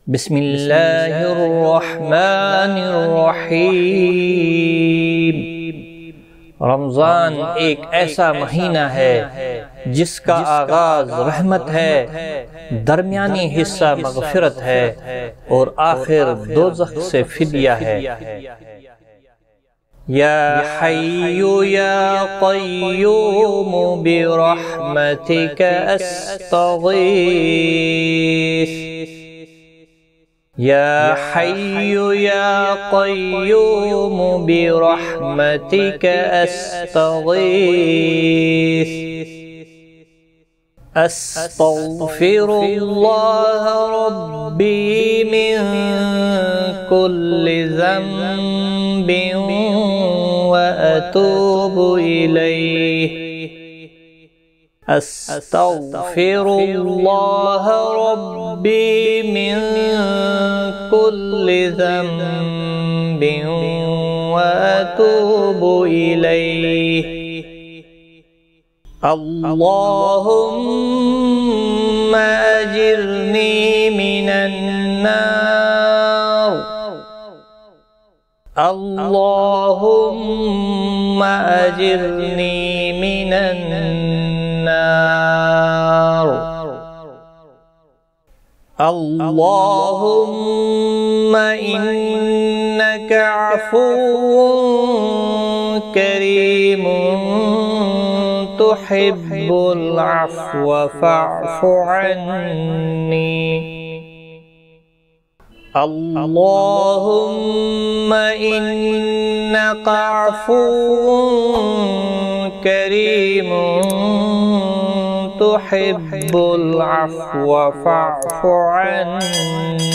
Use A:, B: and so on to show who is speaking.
A: बिस्मिल्लाहिर्रहमानिर्रहीम। रमज़ान एक ऐसा महीना है जिसका आगाज रहमत है, दरमियानी हिस्सा मग़फ़िरत है और आखिर दोज़ख से फिदिया है। या हय्यु या क़य्यूम बिरहमतिका अस्तगीस। या हय्यु या क़य्यूम बिरहमतिका अस्तगीस। अस्तग़फिरुल्लाह रब्बी मिन कुल्लि ज़ंबिन व अतूबु इलैहि। अस्तग़फिरुल्लाह रब्बी मिन कुल्लि ज़ंबिन व अतूबु इलैहि। अल्लाहुम्मा अजिरनी मिनन नार। अल्लाहुम्मा अजिरनी मिनन नार। अल्लाहुम्मा इन्नका अफ़ुव्वुन करीमुन तुहिब्बुल अफ़्व फ़अफ़ु अन्नी। अल्लाहुम्मा इन्नका अफ़ुव्वुन करीमुन तुहिब्बुल अफ़्व फ़अफ़ु अन्नी।